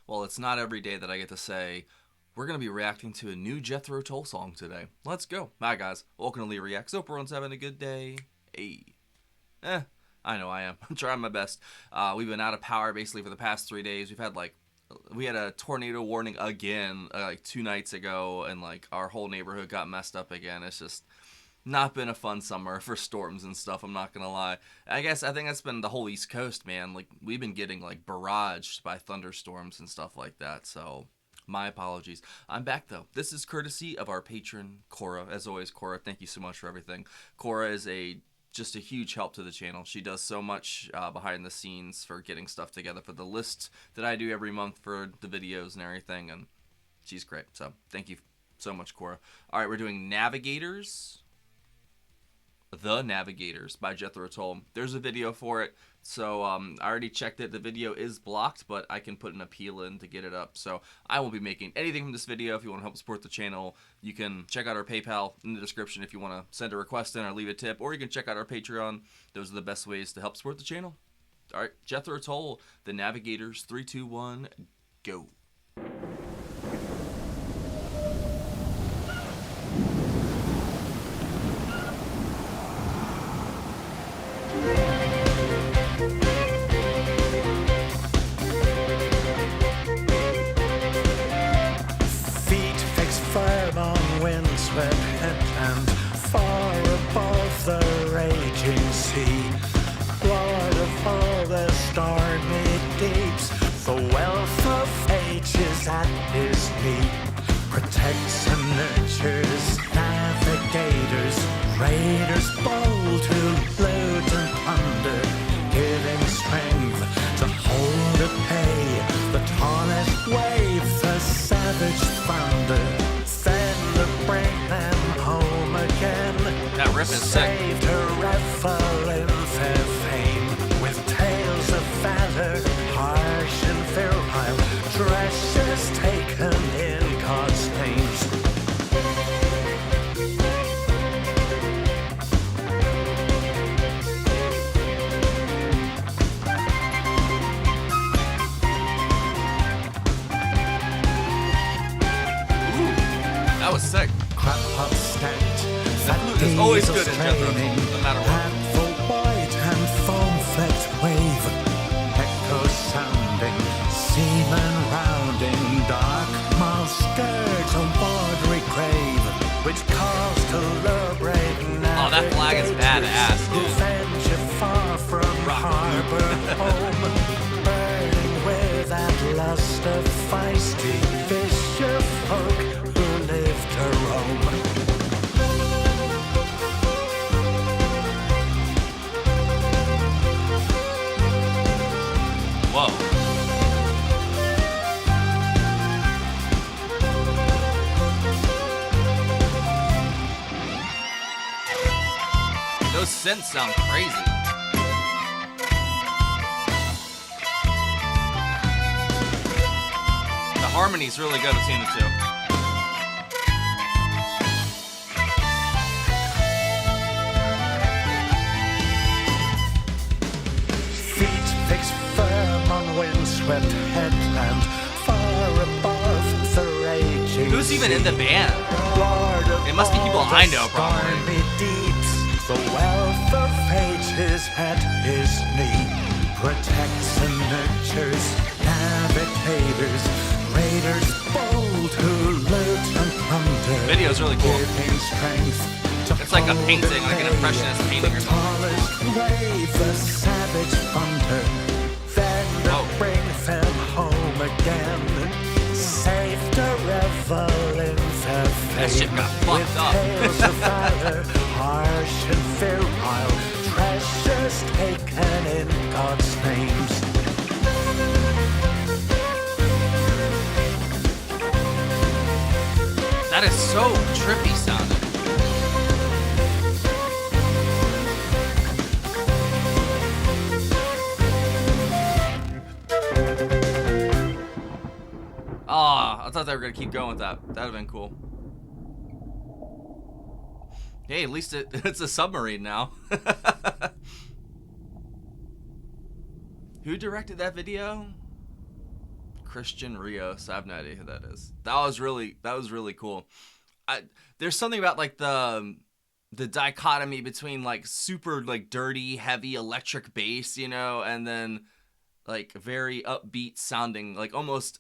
Well, it's not every day that I get to say, we're going to be reacting to a new JETHRO TULL song today. Let's go. Hi, guys. Welcome to Lee Reacts. Hope everyone's having a good day. Hey. I know I am. I'm trying my best. We've been out of power basically for the past 3 days. We had a tornado warning again like 2 nights ago, and like our whole neighborhood got messed up again. It's just not been a fun summer for storms and stuff, I'm not gonna lie. I think that's been the whole East Coast, man. Like, we've been getting like barraged by thunderstorms and stuff like that, so my apologies. I'm back though. This is courtesy of our patron, Cora. As always, Cora, thank you so much for everything. Cora is just a huge help to the channel. She does so much behind the scenes for getting stuff together for the list that I do every month for the videos and everything, and she's great. So thank you so much, Cora. All right, we're doing Navigators. The Navigators by JETHRO TULL. There's a video for it, so I already checked it. The video is blocked, but I can put an appeal in to get it up. So I won't be making anything from this video. If you want to help support the channel, you can check out our PayPal in the description if you want to send a request in or leave a tip, or you can check out our Patreon. Those are the best ways to help support the channel. All right, JETHRO TULL, The Navigators, 3, 2, 1, go. Windswept headland, far above the raging sea, Lord of all the stormy deeps, the wealth of ages at his knee, protects and nurtures navigators, raiders bold who loot and plunder, giving strength to hold at bay the tallest wave, the savage thunder. Bring them home again. That riff is saved sick. Her revel in fair fame, with tales of valor, harsh and virile, treasures taken in God's names. That was sick. Crop stacked, it's always good in JETHRO TULL, no matter what. The white and foam-flecked wave, echoes sounding, seamen rounding, dark mouth skirts a watery grave, which calls to lure brave navigators. Oh, that flag is badass, dude. Venture far from harbor home, burning with that lust of feisty fisher folk. To roam. Whoa. Those synths sound crazy. The harmony's really good between the two. Windswept headland, far above the raging. Who's even in the band? It must be people I know, probably. Deeps, the wealth of ages at his knee, protects and nurtures navigators, raiders bold who loot and plunder. Video's really cool. It's like a painting, like an impressionist painting or something. The wave, the savage thunder. Bring them home again. Safe to revel in their fame. That shit got fucked up. Tales of valor, harsh and virile, treasures taken in God's names. That is so trippy sounding. I thought they were going to keep going with that. That would have been cool. Hey, at least it's a submarine now. Who directed that video? Christian Rios. I have no idea who that is. That was really cool. There's something about like the dichotomy between like super like dirty, heavy electric bass, you know, and then like very upbeat sounding, like almost,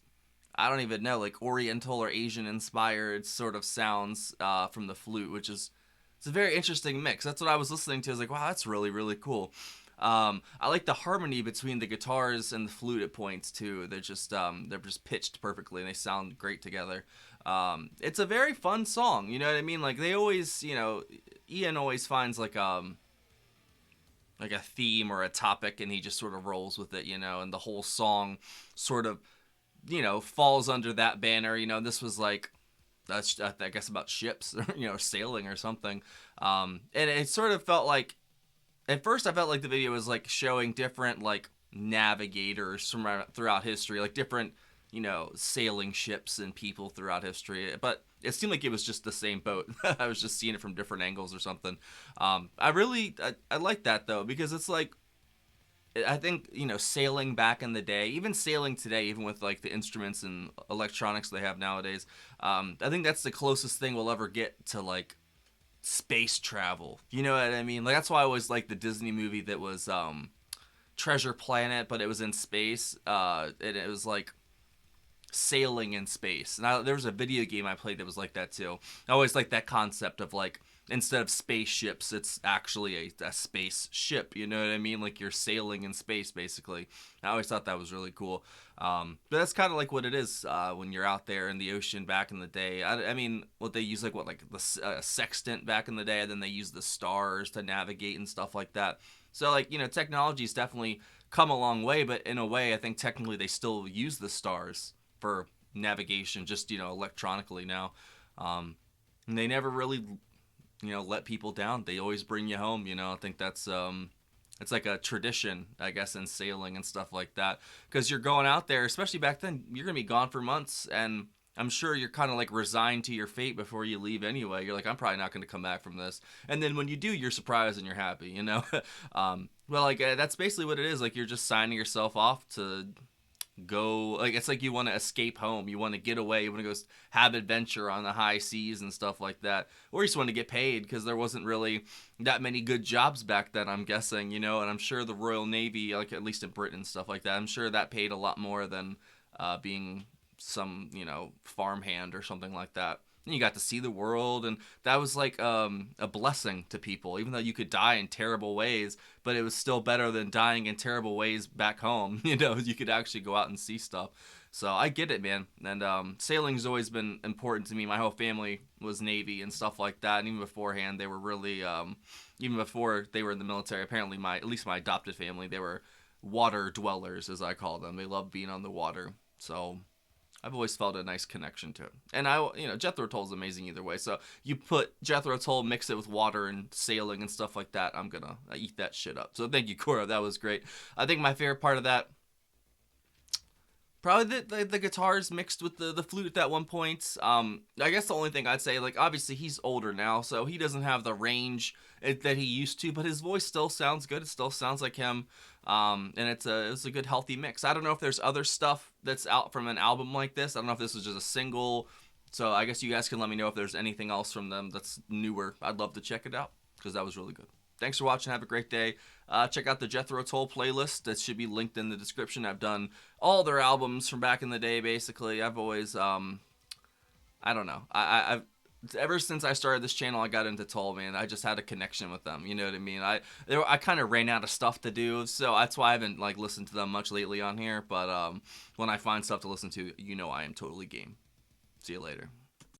I don't even know, like Oriental or Asian inspired sort of sounds from the flute, which is, it's a very interesting mix. That's what I was listening to. I was like, wow, that's really, really cool. I like the harmony between the guitars and the flute at points too. They're just pitched perfectly and they sound great together. It's a very fun song, you know what I mean? Like they always, you know, Ian always finds like a theme or a topic and he just sort of rolls with it, you know, and the whole song sort of, you know, falls under that banner. You know, this was like, that's, I guess, about ships, you know, sailing or something. And it sort of felt like, at first I felt like the video was like showing different like navigators from throughout history, like different, you know, sailing ships and people throughout history. But it seemed like it was just the same boat. I was just seeing it from different angles or something. I like that though, because it's like, I think, you know, sailing back in the day, even sailing today, even with like the instruments and electronics they have nowadays, I think that's the closest thing we'll ever get to like space travel. You know what I mean? Like that's why I always liked the Disney movie that was Treasure Planet, but it was in space. And it was like sailing in space. And there was a video game I played that was like that too. I always liked that concept of like, instead of spaceships, it's actually a space ship. You know what I mean? Like you're sailing in space, basically. I always thought that was really cool. But that's kind of like what it is when you're out there in the ocean back in the day. I mean, what they use, like the sextant back in the day, and then they use the stars to navigate and stuff like that. So like, you know, technology's definitely come a long way, but in a way, I think technically they still use the stars for navigation, just, you know, electronically now. And they never really, you know, let people down. They always bring you home, you know. I think that's it's like a tradition, I guess, in sailing and stuff like that, because you're going out there, especially back then, you're gonna be gone for months, and I'm sure you're kind of like resigned to your fate before you leave anyway. You're like, I'm probably not gonna come back from this, and then when you do, you're surprised and you're happy, you know. Well, like that's basically what it is. Like you're just signing yourself off to go, like it's like you want to escape home, you want to get away, you want to go have adventure on the high seas and stuff like that, or you just want to get paid, because there wasn't really that many good jobs back then, I'm guessing, you know. And I'm sure the Royal Navy, like at least in Britain and stuff like that, I'm sure that paid a lot more than being some, you know, farmhand or something like that. And you got to see the world, and that was like a blessing to people, even though you could die in terrible ways, but it was still better than dying in terrible ways back home. You know, you could actually go out and see stuff. So I get it, man. And sailing's always been important to me. My whole family was Navy and stuff like that, and even beforehand, they were really, even before they were in the military, apparently at least my adopted family, they were water dwellers, as I call them. They loved being on the water. So I've always felt a nice connection to it. And you know, Jethro Tull is amazing either way. So you put Jethro Tull, mix it with water and sailing and stuff like that, I eat that shit up. So thank you, Cora. That was great. I think my favorite part of that, probably the guitars mixed with the flute at that one point. I guess the only thing I'd say, like, obviously he's older now, so he doesn't have the range that he used to, but his voice still sounds good. It still sounds like him. And it's a good, healthy mix. I don't know if there's other stuff that's out from an album like this. I don't know if this was just a single. So I guess you guys can let me know if there's anything else from them that's newer. I'd love to check it out, because that was really good. Thanks for watching. Have a great day. Check out the Jethro Tull playlist. That should be linked in the description. I've done all their albums from back in the day, basically. I've always, I don't know. I've ever since I started this channel, I got into Tull, man. I just had a connection with them. You know what I mean? I kind of ran out of stuff to do, so that's why I haven't like listened to them much lately on here. But when I find stuff to listen to, you know, I am totally game. See you later.